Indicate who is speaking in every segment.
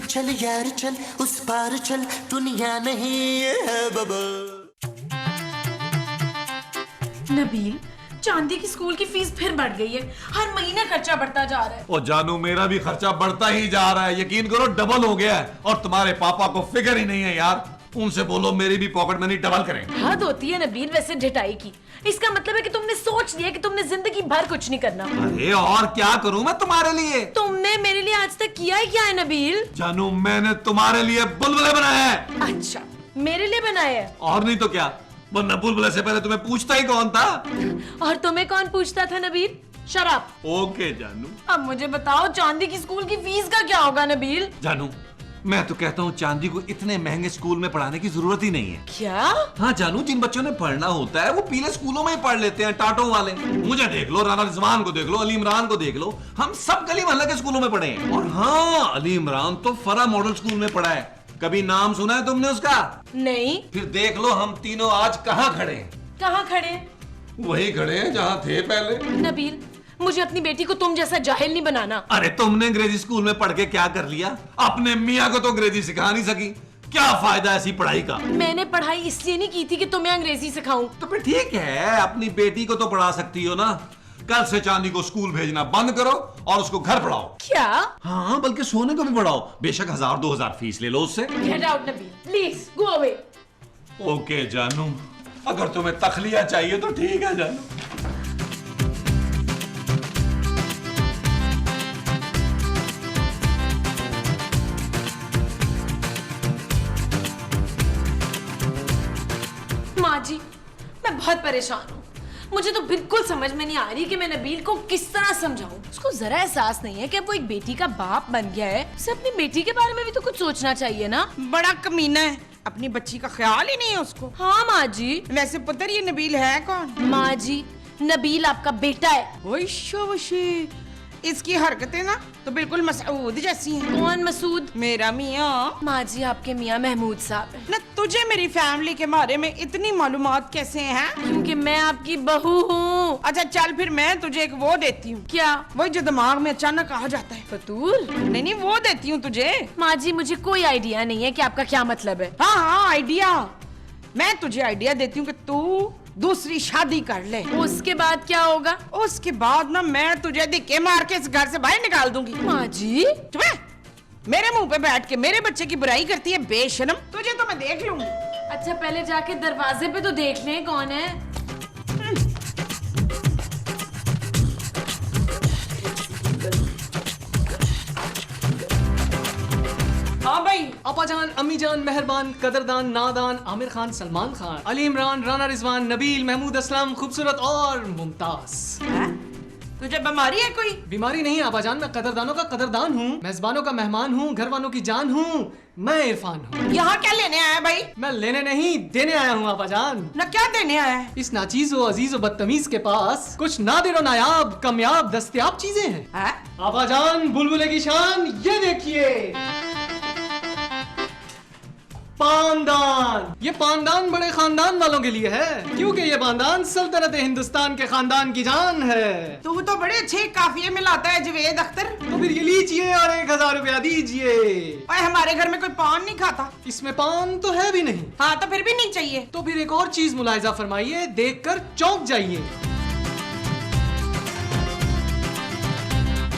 Speaker 1: चल यार चल उस पार चल दुनिया नहीं है बबल।
Speaker 2: नबील, चांदी की स्कूल की फीस फिर बढ़ गई है, हर महीने खर्चा बढ़ता जा रहा है।
Speaker 3: और जानू मेरा भी खर्चा बढ़ता ही जा रहा है, यकीन करो डबल हो गया है। और तुम्हारे पापा को फिक्र ही नहीं है यार, उनसे बोलो मेरी भी पॉकेट मनी डबल करें।
Speaker 2: हद होती है नबील वैसे ढिठाई की। इसका मतलब है कि तुमने सोच लिया कि तुमने जिंदगी भर कुछ नहीं करना।
Speaker 3: अरे और क्या करूं मैं तुम्हारे लिए?
Speaker 2: तुमने मेरे लिए आज तक किया ही क्या है नबील?
Speaker 3: जानू मैंने तुम्हारे लिए बुलबुले बनाए हैं।
Speaker 2: अच्छा, मेरे लिए बनाए हैं?
Speaker 3: और नहीं तो क्या, वरना बुलबुले से पहले तुम्हें पूछता ही कौन था?
Speaker 2: और तुम्हें कौन पूछता था नबील? शराब।
Speaker 3: ओके जानू।
Speaker 2: अब मुझे बताओ चांदी की स्कूल की फीस का क्या होगा नबील?
Speaker 3: जानू मैं तो कहता हूँ चांदी को इतने महंगे स्कूल में पढ़ाने की जरूरत ही नहीं है।
Speaker 2: क्या?
Speaker 3: हाँ जानू, जिन बच्चों ने पढ़ना होता है वो पीले स्कूलों में ही पढ़ लेते हैं, टाटों वाले। मुझे देख लो, राना रिजवान को देख लो, अली इमरान को देख लो, हम सब गली मोहल्ले के स्कूलों में पढ़े हैं। और हाँ, अली इमरान तो फरा मॉडल स्कूल में पढ़ा है। कभी नाम सुना है तुमने उसका?
Speaker 2: नहीं।
Speaker 3: फिर देख लो हम तीनों आज कहाँ खड़े हैं।
Speaker 2: कहाँ खड़े?
Speaker 3: वही खड़े हैं जहाँ थे पहले।
Speaker 2: नबील, मुझे अपनी बेटी को तुम जैसा जाहिल नहीं बनाना।
Speaker 3: अरे तुमने अंग्रेजी स्कूल में पढ़ के क्या कर लिया? अपने मियाँ को तो अंग्रेजी सिखा नहीं सकी, क्या फायदा ऐसी पढ़ाई का?
Speaker 2: मैंने पढ़ाई इसलिए नहीं की थी कि तुम्हें अंग्रेजी सिखाऊं।
Speaker 3: तो फिर ठीक है, अपनी बेटी को तो पढ़ा सकती हो ना। कल से चांदी को स्कूल भेजना बंद करो और उसको घर पढ़ाओ।
Speaker 2: क्या?
Speaker 3: हाँ, बल्कि सोने को भी पढ़ाओ। बेशक 1000-2000 फीस ले लो उससे।
Speaker 2: Get out Nabeel, please go away.
Speaker 3: Okay जानू, अगर तुम्हें तखलिया चाहिए तो ठीक है जानू।
Speaker 2: माँ जी, मैं बहुत परेशान हूँ। मुझे तो बिल्कुल समझ में नहीं आ रही कि मैं नबील को किस तरह समझाऊं। उसको जरा एहसास नहीं है कि अब वो एक बेटी का बाप बन गया है, उसे अपनी बेटी के बारे में भी तो कुछ सोचना चाहिए ना।
Speaker 4: बड़ा कमीना है, अपनी बच्ची का ख्याल ही नहीं है उसको।
Speaker 2: हाँ माँ जी।
Speaker 4: वैसे पुत्र ये नबील है कौन?
Speaker 2: माँ जी, नबील आपका बेटा है।
Speaker 4: ओए शाबाशी, इसकी हरकतें ना तो बिल्कुल मसूद जैसी हैं।
Speaker 2: कौन मसूद?
Speaker 4: मेरा मियाँ।
Speaker 2: माँ जी, आपके मियाँ महमूद साहब है।
Speaker 4: ना तुझे मेरी फैमिली के बारे में इतनी मालूमात कैसे हैं?
Speaker 2: क्योंकि मैं आपकी बहू हूँ।
Speaker 4: अच्छा चल, फिर मैं तुझे एक वो देती हूँ।
Speaker 2: क्या?
Speaker 4: वो जो दिमाग में अचानक आ जाता है।
Speaker 2: फतूल?
Speaker 4: नहीं नहीं, वो देती हूँ तुझे।
Speaker 2: माँ जी, मुझे कोई आइडिया नहीं है कि आपका क्या मतलब है।
Speaker 4: हाँ हाँ, आइडिया। मैं तुझे आइडिया देती हूँ कि तू दूसरी शादी कर ले।
Speaker 2: उसके बाद क्या होगा?
Speaker 4: उसके बाद ना मैं तुझे धक्के मार के इस घर से बाहर निकाल दूंगी।
Speaker 2: माँ जी?
Speaker 4: चुप है, मेरे मुंह पे बैठ के मेरे बच्चे की बुराई करती है बेशरम। तुझे तो मैं देख लूंगी।
Speaker 2: अच्छा पहले जाके दरवाजे पे तो देख लें कौन है।
Speaker 4: हाँ भाई।
Speaker 5: अपाजान, अम्मीजान, मेहरबान, कदरदान, नादान, आमिर खान, सलमान खान, अली इमरान, राना रिजवान, नबील, महमूद असलम, खूबसूरत और मुमताज।
Speaker 4: तुझे बीमारी है कोई?
Speaker 5: बीमारी नहीं अपाजान, मैं कदरदानों का कदरदान हूँ, मेजबानों का मेहमान हूँ, घर वालों की जान हूँ। मैं इरफान हूँ।
Speaker 4: यहाँ क्या लेने आया भाई?
Speaker 5: मैं लेने नहीं देने आया हूँ अपाजान।
Speaker 4: ना क्या देने आया है?
Speaker 5: इस नाचीज व अजीज व बदतमीज के पास कुछ नादिर व नायाब, कामयाब, दस्तयाब चीजें हैं। अपाजान, बुलबुले की शान, ये देखिए पानदान। ये पानदान बड़े खानदान वालों के लिए है, क्योंकि ये पानदान सल्तनत हिंदुस्तान के खानदान की जान है।
Speaker 4: तू तो बड़े अच्छे काफिये में लाता है जवेद अख्तर।
Speaker 5: तो फिर ये लीजिए और 1000 रुपया दीजिए।
Speaker 4: और हमारे घर में कोई पान नहीं खाता।
Speaker 5: इसमें पान तो है भी नहीं।
Speaker 4: हाँ तो फिर भी नहीं चाहिए।
Speaker 5: तो फिर एक और चीज मुलाहिजा फरमाइए, देखकर चौंक जाइए।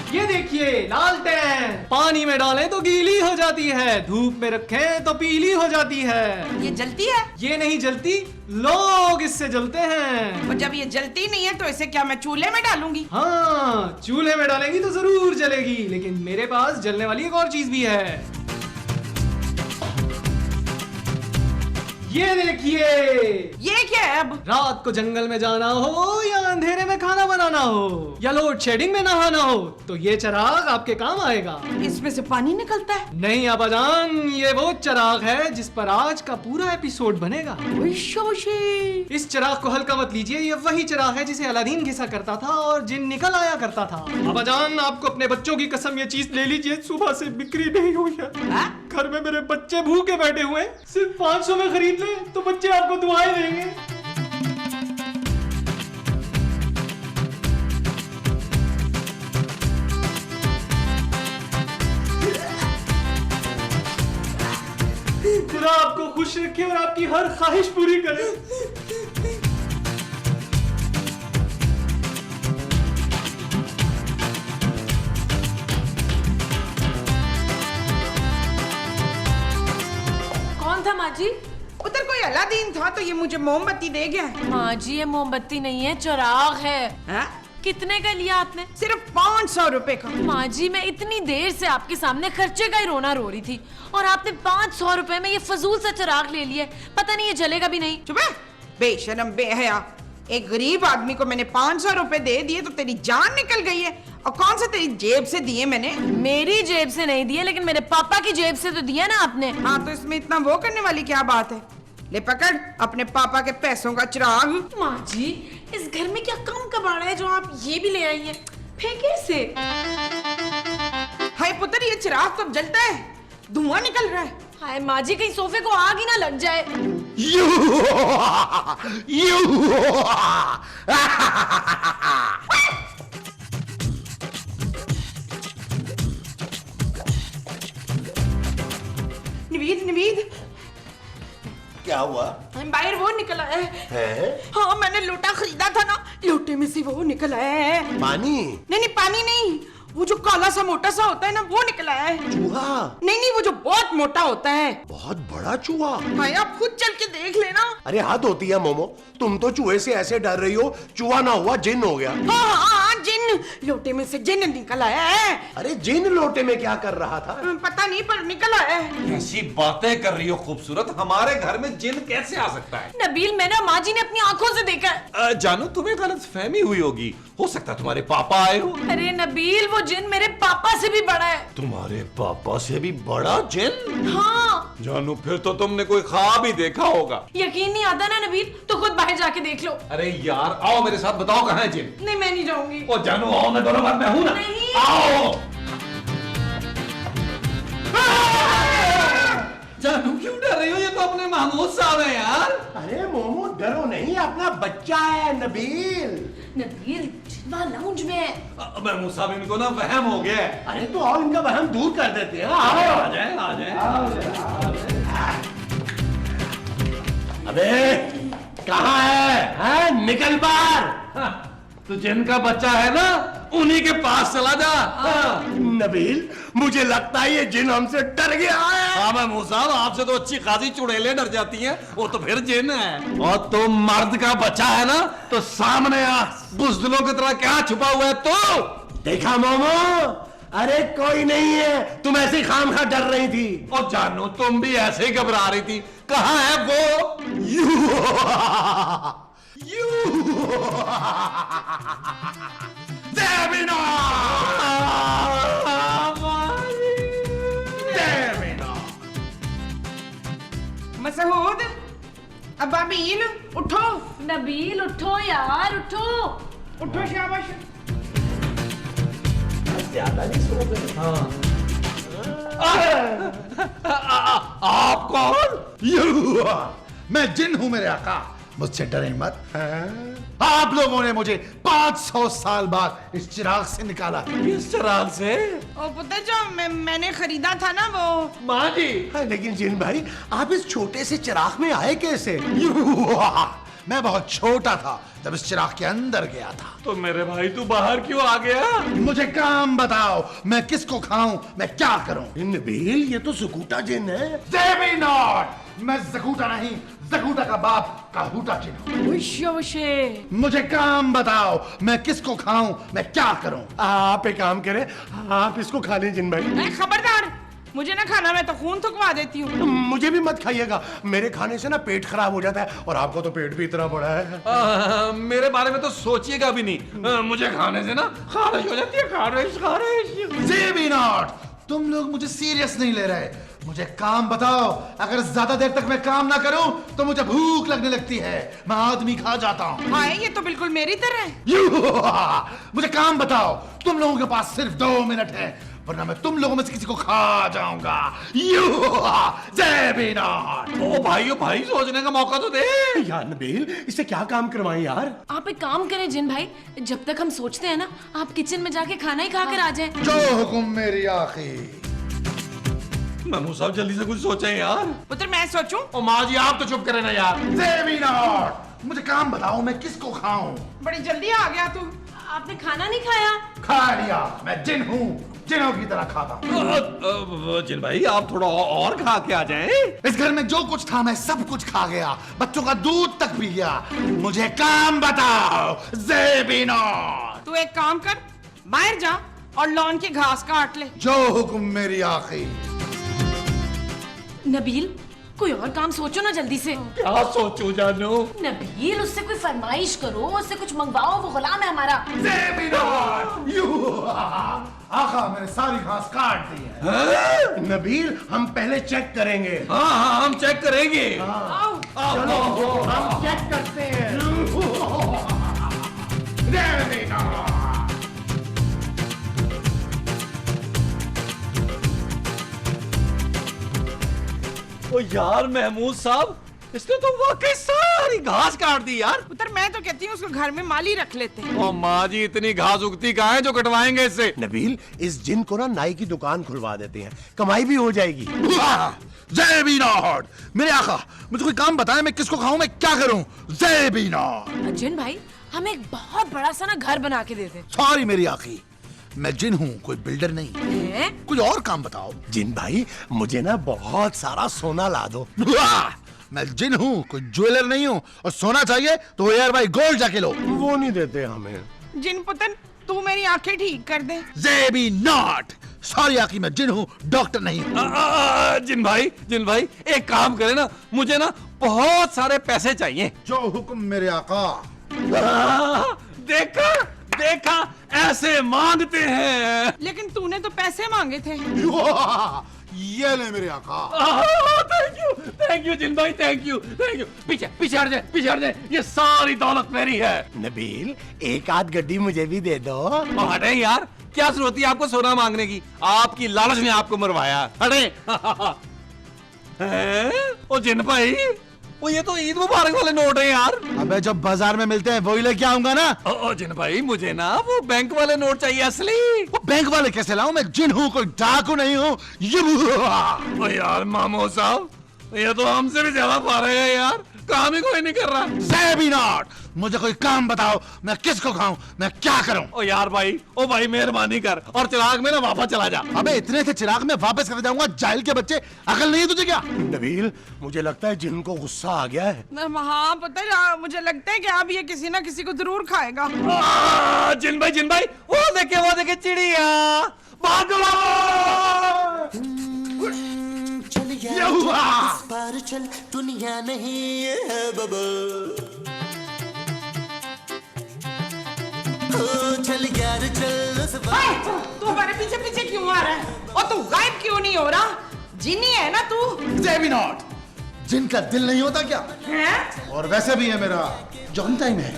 Speaker 5: ये देखिए लालटेन, पानी में डालें तो गीली हो जाती है, धूप में रखें तो पीली हो जाती है।
Speaker 4: ये जलती है?
Speaker 5: ये नहीं जलती, लोग इससे जलते हैं।
Speaker 4: और जब ये जलती नहीं है तो इसे क्या मैं चूल्हे में डालूंगी?
Speaker 5: हाँ, चूल्हे में डालेंगी तो जरूर जलेगी, लेकिन मेरे पास जलने वाली एक और चीज भी है। ये देखिए।
Speaker 4: ये क्या है? अब
Speaker 5: रात को जंगल में जाना हो या अंधेरे में खाना बनाना हो या लोड शेडिंग में नहाना हो तो ये चिराग आपके काम आएगा।
Speaker 4: इसमें से पानी निकलता है?
Speaker 5: नहीं आबाजान, ये वो चिराग है जिस पर आज का पूरा एपिसोड बनेगा। इस चिराग को हल्का मत लीजिए, ये वही चिराग है जिसे अलादीन घिसा करता था और जिन निकल आया करता था। आबाजान, आपको अपने बच्चों की कसम ये चीज ले लीजिए, सुबह से बिक्री नहीं हुई है। घर में मेरे बच्चे भूखे बैठे हुए, सिर्फ 500 में खरीद ले तो बच्चे आपको दुआएं देंगे। खुदा आपको खुश रखे और आपकी हर ख्वाहिश पूरी करे।
Speaker 2: कौन था माँ जी?
Speaker 4: उधर कोई अलादीन था तो ये मुझे मोमबत्ती दे गया।
Speaker 2: माँ जी ये मोमबत्ती नहीं है, चिराग है।
Speaker 4: हाँ?
Speaker 2: कितने का लिया आपने?
Speaker 4: सिर्फ 500 रुपए का।
Speaker 2: माँ जी मैं इतनी देर से आपके सामने खर्चे का ही रोना रो रही थी और आपने 500 रुपए में ये फजूल सा चिराग ले लिया। पता नहीं ये जलेगा भी नहीं।
Speaker 4: चुप है, बेशरम बेहया। एक गरीब आदमी को मैंने 500 रुपए दे दिए तो तेरी जान निकल गई है। और कौन सा तेरी जेब से दिए मैंने?
Speaker 2: मेरी जेब से नहीं दिए, लेकिन मेरे पापा की जेब से तो दिया ना आपने।
Speaker 4: हाँ तो इसमें इतना वो करने वाली क्या बात है? ले पकड़ अपने पापा के पैसों का चिराग।
Speaker 2: माँ जी इस घर में क्या कम कबाड़ा है जो आप ये भी ले आई हैं? फेंके इसे।
Speaker 4: हाय पुत्र, ये चिराग कब जलता है? धुआं निकल रहा है।
Speaker 2: हाय माँ जी कहीं सोफे को आग ही ना लग जाए।
Speaker 4: निवीद निवीद,
Speaker 1: क्या हुआ?
Speaker 4: बाहर वो निकला है। हाँ मैंने लोटा खरीदा था ना, लोटे में से वो निकला है।
Speaker 1: पानी?
Speaker 4: नहीं नहीं पानी नहीं, वो जो काला सा मोटा सा होता है ना वो निकला है।
Speaker 1: चूहा?
Speaker 4: नहीं नहीं, वो जो बहुत मोटा होता है।
Speaker 1: बहुत बड़ा चूहा?
Speaker 4: भाई आप खुद चल के देख लेना।
Speaker 1: अरे हद होती है मोमो, तुम तो चूहे से ऐसे डर रही हो, चूहा ना हुआ जिन हो गया।
Speaker 4: हाँ हाँ जिन, लोटे में से जिन निकला है।
Speaker 1: अरे जिन लोटे में क्या कर रहा था?
Speaker 4: पता नहीं पर निकला है।
Speaker 3: ऐसी बातें कर रही हो खूबसूरत, हमारे घर में जिन कैसे आ सकता है?
Speaker 2: नबील मैंने माँ जी ने अपनी आंखों से देखा है।
Speaker 3: जानू तुम्हें गलतफहमी हुई होगी, हो सकता है तुम्हारे पापा आए हो।
Speaker 2: अरे नबील वो जिन मेरे पापा से भी बड़ा है।
Speaker 3: तुम्हारे पापा से भी बड़ा जिन?
Speaker 2: हाँ
Speaker 3: जानू फिर तो तुमने कोई ख्वाब ही देखा होगा।
Speaker 2: यकीन नहीं आता ना नबील, तो खुद बाहर जाके देख लो।
Speaker 3: अरे यार आओ मेरे साथ, बताओ कहाँ है जिन?
Speaker 2: नहीं मैं नहीं जाऊंगी।
Speaker 3: ओ जानू आओ, मैं दोनों बार मैं हूं ना।
Speaker 2: नहीं।
Speaker 3: आओ। जानू क्यों डर रही हो? ये तो अपने महमूद साहब है यार।
Speaker 1: अरे मोमो डरो नहीं, अपना बच्चा है नबील।
Speaker 2: नबील जिन्ना लाउंज में है।
Speaker 3: महमूद साहब इनको ना वहम हो गया है।
Speaker 1: अरे तो और इनका वहम दूर कर देते हैं।
Speaker 3: आ
Speaker 1: आओ।
Speaker 3: जाए आ जाए।
Speaker 1: अबे कहाँ है? निकल बाहर।
Speaker 3: तो जिनका बच्चा है ना, उन्हीं के पास चला जा।
Speaker 1: नबील मुझे लगता है ये जिन हमसे डर गया है।
Speaker 3: हाँ महमूद साहब, आपसे तो अच्छी खासी चुड़ैलें डर जाती हैं, वो तो फिर जिन है। और तुम मर्द का बच्चा है ना, तो सामने आ। बुज़दिलों की तरह क्या छुपा हुआ है तू?
Speaker 1: देखा मोमो, अरे कोई नहीं है, तुम ऐसे खामखा डर रही थी।
Speaker 3: और जानो तुम भी ऐसे ही घबरा रही थी। कहाँ है वो?
Speaker 4: मसऊद, अबाबील उठो।
Speaker 2: नबील उठो यार उठो।
Speaker 4: उठो शाबाश।
Speaker 1: ज्यादा नहीं सो गए?
Speaker 3: आप कौन?
Speaker 6: मैं जिन हूं मेरे आका, मुझसे डरे मत। आप लोगों ने मुझे 500 साल बाद इस चिराग से निकाला है।
Speaker 3: किस चिराग से?
Speaker 4: ओ पुत्र जो मैंने खरीदा था ना वो।
Speaker 3: माँ जी।
Speaker 1: लेकिन जिन भाई आप इस छोटे से चिराग में आए कैसे?
Speaker 6: मैं बहुत छोटा था जब इस चिराग के अंदर गया था।
Speaker 3: तो मेरे भाई तू बाहर क्यों आ गया?
Speaker 6: मुझे काम बताओ, मैं किसको खाऊं, मैं क्या करूं?
Speaker 1: नबील ये तो सुकूटा जिन है।
Speaker 6: They not! मैं जकूटा नहीं, जकूटा का बाप काहूटा चिन्ह। मुझे काम बताओ, मैं किसको खाऊं, मैं क्या करूं?
Speaker 1: आप एक काम करें, आप इसको खा लें जिन भाई।
Speaker 4: खबरदार, मुझे ना खाना, मैं तो खून थुकवा देती हूँ।
Speaker 1: मुझे भी मत खाइएगा, मेरे खाने से ना पेट खराब हो जाता है, और आपको तो पेट भी इतना बड़ा है।
Speaker 3: मेरे बारे में तो सोचिएगा भी नहीं। मुझे खाने से ना खारिश हो जाती है। खारिश खारिश।
Speaker 6: They be not! तुम लोग मुझे सीरियस नहीं ले रहे। मुझे काम बताओ, अगर ज्यादा देर तक मैं काम ना करूं तो मुझे भूख लगने लगती है, मैं आदमी खा जाता हूं।
Speaker 4: हाँ ये तो बिल्कुल मेरी तरह है।
Speaker 6: मुझे काम बताओ, तुम लोगों के पास सिर्फ 2 मिनट है, वरना मैं तुम लोगों में से किसी को खा जाऊंगा।
Speaker 3: ओ भाई सोचने का मौका तो दे।
Speaker 1: यार नबील इससे क्या काम करवाएं यार?
Speaker 2: आप एक काम करें जिन भाई, जब तक हम सोचते हैं ना, आप किचन में जाके खाना ही खा कर आ जाएं।
Speaker 6: जो हुक्म मेरी आखी।
Speaker 3: महमूद साहब जल्दी से कुछ सोचें यार।
Speaker 4: पुत्र मैं सोचूं?
Speaker 1: ओ माँ जी आप तो चुप करें ना यार।
Speaker 6: ज़ेबी नॉट, मुझे काम बताओ मैं किसको खाऊं?
Speaker 4: बड़ी जल्दी आ गया तू।
Speaker 2: आपने खाना नहीं खाया?
Speaker 6: खा लिया, मैं जिन हूँ, जिनों की तरह खाता हूँ।
Speaker 3: जिन भाई आप थोड़ा और खा के आ जाएं।
Speaker 6: इस घर में जो कुछ था मैं सब कुछ खा गया, बच्चों का दूध तक पी गया। मुझे काम बताओ ज़ेबी नॉट।
Speaker 4: तू एक काम कर, बाहर जा और लॉन की घास काट ले।
Speaker 6: जो हुक्म मेरी आखी।
Speaker 2: नबील कोई और काम सोचो ना जल्दी से।
Speaker 3: क्या सोचूं जानू?
Speaker 2: नबील उससे कोई फरमाइश करो, उससे कुछ मंगवाओ, वो गुलाम है हमारा।
Speaker 6: ज़ेबी नॉट, यू आका मैंने सारी घास काट दी है।
Speaker 1: नबील हम पहले चेक करेंगे।
Speaker 3: हाँ हम चेक करेंगे।
Speaker 1: चलो हम चेक करते हैं।
Speaker 6: ज़ेबी नॉट।
Speaker 3: ओ यार महमूद साहब, इसने तो वाकई सारी घास काट दी यार।
Speaker 4: पुत्र मैं तो कहती हूँ उसको घर में माली रख लेते हैं।
Speaker 3: ओ माँ जी इतनी घास उगती कहाँ है जो कटवाएंगे इससे?
Speaker 1: नबील इस जिन को ना नाई की दुकान खुलवा देते हैं, कमाई भी हो जाएगी।
Speaker 6: ज़ेबी नॉट, मेरे आका मुझे कोई काम बताए, मैं किसको खाऊं, मैं क्या करूं? ज़ेबी नॉट।
Speaker 2: जिन भाई हमें एक बहुत बड़ा सा ना घर बना के दे दे।
Speaker 6: सॉरी मेरी आखी, मैं जिन हूँ, कोई बिल्डर नहीं।
Speaker 2: हैं?
Speaker 6: कोई और काम बताओ।
Speaker 1: जिन भाई मुझे ना बहुत सारा सोना ला दो।
Speaker 6: मैं जिन हूँ, कोई ज्वेलर नहीं हूँ, और सोना चाहिए तो यार भाई गोल्ड जाके लो।
Speaker 1: वो नहीं देते हमें।
Speaker 4: जिन पुत्र तू मेरी आंखें ठीक कर दे।
Speaker 6: ज़ेबी नॉट। सॉरी आखी, मैं जिन हूँ, डॉक्टर नहीं हूँ।
Speaker 3: जिन भाई एक काम करे ना, मुझे ना बहुत सारे पैसे चाहिए।
Speaker 6: जो हुक्म मेरे आका।
Speaker 3: देखा देखा ऐसे मांगते हैं।
Speaker 4: लेकिन तूने तो पैसे मांगे थे।
Speaker 6: ये ले मेरे आका।
Speaker 3: थैंक यू जिन भाई, थैंक यू। पीछे पीछे हट जाए, ये सारी दौलत मेरी है।
Speaker 1: नबील एक आध गड्डी मुझे भी दे दो।
Speaker 3: हटे यार, क्या जरूरत है आपको सोना मांगने की? आपकी लालच ने आपको मरवाया। हटे। ओ जिन भाई, वो ये तो ईद मुबारक वाले नोट है यार।
Speaker 6: अबे जब बाजार में मिलते हैं वही लेके आऊंगा ना।
Speaker 3: ओ जिन भाई मुझे ना वो बैंक वाले नोट चाहिए असली।
Speaker 6: वो बैंक वाले कैसे लाऊं? मैं जिन हूँ, कोई डाकू नहीं हूँ।
Speaker 3: ओ यार मामू साहब, ये तो हमसे भी ज्यादा पा रहे हैं यार, काम ही कोई नहीं कर रहा।
Speaker 6: ज़ेबी नॉट, मुझे कोई काम बताओ, मैं किसको खाऊं, मैं क्या करूं?
Speaker 3: ओ यार भाई, ओ भाई मेहरबानी कर और चिराग में ना वापस चला जा।
Speaker 6: अबे इतने थे चिराग में वापस कर जाऊंगा? जाहिल के बच्चे, अकल नहीं है तुझे क्या?
Speaker 1: नबील मुझे लगता है जिनको गुस्सा आ गया है।
Speaker 4: हाँ पुत्र मुझे लगता है कि अब ये किसी ना किसी को जरूर खाएगा।
Speaker 3: जिन भाई, वो देखे चिड़िया भागो।
Speaker 7: चल यार इस पार चल, दुनिया नहीं ये है बबल। चल यार चल उस पार।
Speaker 4: तू हमारे पीछे पीछे क्यों आ रहा है? और तू गायब क्यों नहीं हो रहा? जिनी है ना तू?
Speaker 6: ज़ेबी नॉट, जिनका दिल नहीं होता क्या?
Speaker 4: हैं?
Speaker 6: और वैसे भी है मेरा जॉन टाइम है।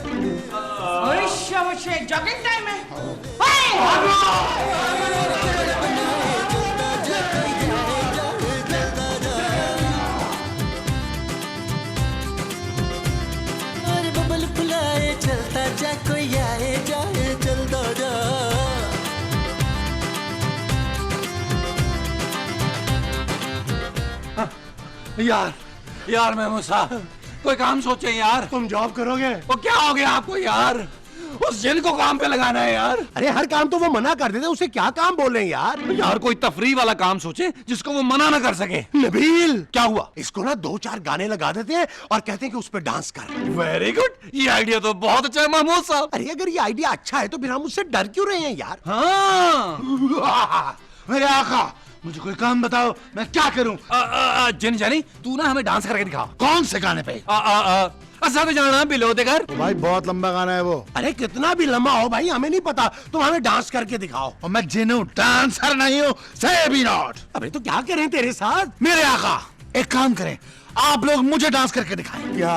Speaker 4: जॉगिंग टाइम है।
Speaker 7: और बबल फुलाए चलता जा, कोई आए जाए चलता जा।
Speaker 3: यार महमूद साहब, कोई काम सोचे यार।
Speaker 1: तुम जॉब करोगे?
Speaker 3: वो क्या हो गया आपको यार? उस जिन को काम पे लगाना है यार।
Speaker 1: अरे हर काम तो वो मना कर देते, उसे क्या काम बोले यार।
Speaker 3: यार कोई तफरीह वाला काम सोचे जिसको वो मना ना कर सके।
Speaker 1: नबील क्या हुआ? इसको ना 2-4 गाने लगा देते हैं और कहते हैं कि उस पर डांस कर।
Speaker 3: वेरी गुड, ये आइडिया तो बहुत अच्छा है महमूद साहब।
Speaker 1: अरे अगर ये आइडिया अच्छा है तो फिर हम उससे डर क्यों रहे हैं यार?
Speaker 3: हाँ
Speaker 6: मेरे आका, मुझे कोई काम बताओ, मैं क्या करूं?
Speaker 3: जिन जानी, तू ना हमें डांस करके दिखा।
Speaker 6: कौन से गाने पे?
Speaker 3: असा जाना बिलो दे घर।
Speaker 6: तो भाई बहुत लंबा गाना है वो।
Speaker 1: अरे कितना भी लंबा हो भाई हमें नहीं पता, तुम हमें डांस करके दिखाओ।
Speaker 6: और मैं जिन हूं, डांसर नहीं हूं। ज़ेबी नॉट।
Speaker 1: अबे तो क्या करें तेरे साथ?
Speaker 6: मेरे आका एक काम करें, आप लोग मुझे डांस करके दिखाएं।
Speaker 1: क्या?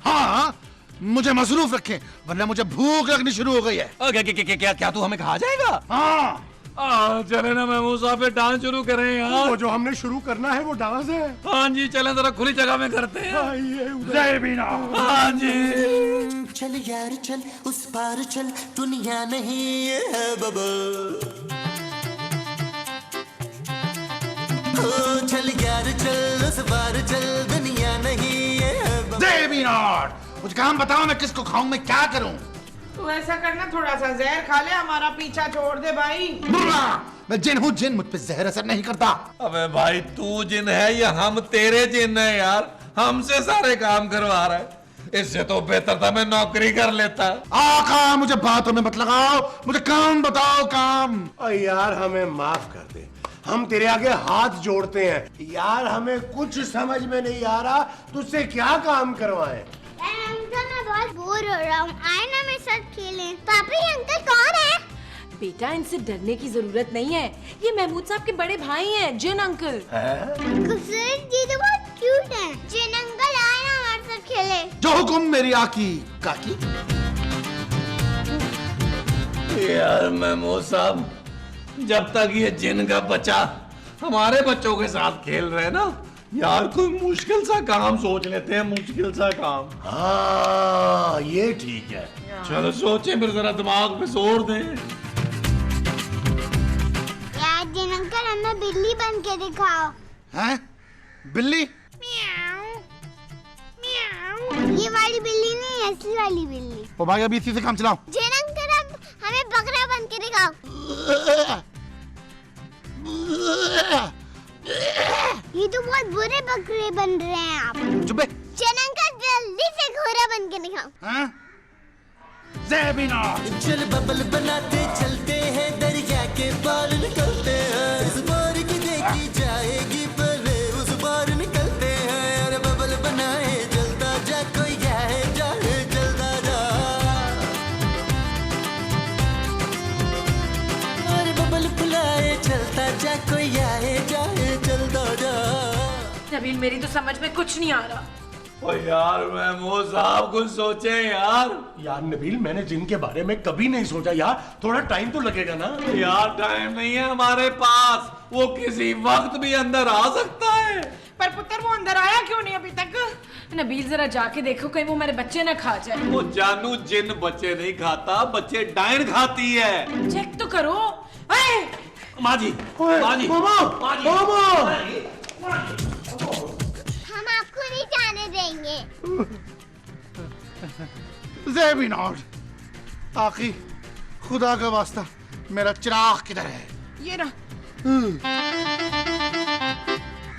Speaker 6: हाँ, मुझे मसरूफ रखें वरना मुझे भूख लगनी शुरू हो गई है।
Speaker 3: क्या तू हमें खा जाएगा?
Speaker 6: हाँ
Speaker 3: चले ना महमूद साहब, फिर डांस शुरू करें यार।
Speaker 1: वो जो हमने शुरू करना है वो डांस है।
Speaker 3: हाँ जी चलें, जरा खुली जगह में करते हैं।
Speaker 1: आइए उधर।
Speaker 6: ज़ेबी नॉट।
Speaker 3: हाँ जी।
Speaker 7: चल यार चल उस पार चल, दुनिया नहीं ये है बबल। चल यार चल उस पार चल दुनिया नहीं ये है बब
Speaker 6: देवी नॉट, मुझे काम बताओ, मैं किसको खाऊं, मैं क्या करूं?
Speaker 4: तू ऐसा करना, थोड़ा सा जहर खा ले, हमारा पीछा छोड़ दे भाई।
Speaker 6: मैं जिन हूँ, जिन मुझ पे जहर असर नहीं करता।
Speaker 3: अबे भाई तू जिन है या हम तेरे जिन है यार, हमसे सारे काम करवा रहा है। इससे तो बेहतर था मैं नौकरी कर लेता।
Speaker 6: आका मुझे बातों में मत लगाओ, मुझे काम बताओ, काम।
Speaker 1: यार हमें माफ कर दे, हम तेरे आगे हाथ जोड़ते हैं यार, हमें कुछ समझ में नहीं आ रहा तुझसे क्या काम करवाएं।
Speaker 8: अंकल मैं बहुत बोर हो रहा हूँ, आए ना मेरे साथ खेलें। पापा ये अंकल कौन है?
Speaker 2: बेटा इनसे डरने की जरूरत नहीं है, ये महमूद साहब के बड़े भाई हैं, जिन अंकल।
Speaker 8: खूबसूरत जी तो बहुत क्यूट है। जिन अंकल आए ना हमारे साथ खेले।
Speaker 6: जो हुक्म मेरी आकी काकी।
Speaker 3: यार महमूद साहब, जब तक ये जिन का बच्चा हमारे बच्चों के साथ खेल रहे ना यार, कोई मुश्किल सा काम सोच लेते हैं, मुश्किल सा काम।
Speaker 1: हाँ ये ठीक है।
Speaker 3: चलो सोचे फिर जरा दिमाग पे जोर दें।
Speaker 8: यार जिन अंकल हमें बिल्ली बन के दिखाओ।
Speaker 6: हैं? बिल्ली?
Speaker 8: म्याऊं, म्याऊं। ये वाली बिल्ली नहीं, असली वाली बिल्ली।
Speaker 6: ओ भाई अभी इसी से काम चलाओ।
Speaker 8: जिन अंकल अब हमें बकरा बन के दिखाओ। ये तो बहुत बुरे बकरे बन रहे हैं आप।
Speaker 6: चुप बे।
Speaker 8: जिन अंकल जल्दी से घोड़ा बन के दिखाओ।
Speaker 6: हैं? ज़ेबी नॉट।
Speaker 7: चल बबल बनाते चलते हैं, दरिया के पार निकलते हैं। इस बार की देखी जाएगी पहले उस बार निकलते हैं। अरे बबल बनाए जलता जा, कोई आए जाए जलता जा। अरे बबल फुलाए चलता जा, कोई आए जाए जलता जा।
Speaker 2: नबील मेरी तो समझ में कुछ नहीं आ रहा।
Speaker 3: ओ यार महमूद साहब कुछ सोचे यार।
Speaker 1: यार नबील मैंने जिन के बारे में कभी नहीं सोचा यार, थोड़ा टाइम तो लगेगा ना।
Speaker 3: यार टाइम नहीं है हमारे पास, वो किसी वक्त भी अंदर आ सकता है।
Speaker 4: पर पुत्र वो अंदर आया क्यों नहीं अभी तक?
Speaker 2: नबील जरा जाके देखो कहीं वो मेरे बच्चे ना खा जाए।
Speaker 3: वो जानू जिन बच्चे नहीं खाता, बच्चे डायन खाती है।
Speaker 2: चेक तो करो।
Speaker 3: माँ जी, माँ जी,
Speaker 1: मामा,
Speaker 3: माँ जी।
Speaker 1: मामा।
Speaker 8: हम आपको नहीं जाने देंगे।
Speaker 6: ज़ेबी नॉट। आखी खुदा का वास्ता मेरा चिराग किधर है?
Speaker 4: ये ना।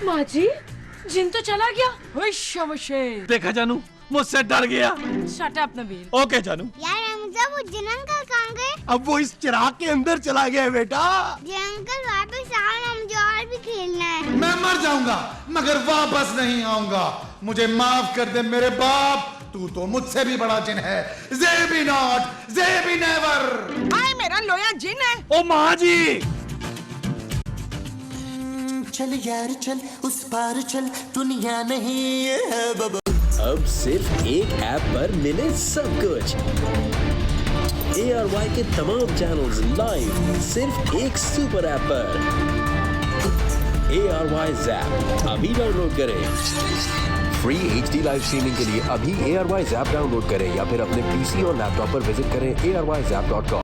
Speaker 2: माँ जी जिन तो चला गया।
Speaker 3: देखा जानू, मुझसे डर गया।
Speaker 2: Shut up Nabeel.
Speaker 3: ओके जानू।
Speaker 8: यार हमजा वो जिन अंकल कहाँ गए?
Speaker 1: अब वो इस चिराग के अंदर चला गया है बेटा।
Speaker 8: जिन अंकल वापस आओ ना, मुझे और भी खेलना है।
Speaker 6: मैं मर जाऊंगा मगर वापस नहीं आऊंगा। मुझे माफ कर दे मेरे बाप, तू तो मुझसे भी बड़ा जिन है। ज़ेबी नॉट, ज़ेबी नेवर।
Speaker 4: आए मेरा लोया जिन है।
Speaker 3: ओ माँ जी।
Speaker 7: चल यार चल उस पार चल दुनिया नहीं ये है बब
Speaker 9: अब सिर्फ एक ऐप पर मिले सब कुछ। ARY के तमाम चैनल्स लाइव सिर्फ एक सुपर ऐप पर। ARY Zap अभी डाउनलोड करें। फ्री HD लाइव स्ट्रीमिंग के लिए अभी ARY Zap डाउनलोड करें या फिर अपने PC और लैपटॉप पर विजिट करें ARYZap.com।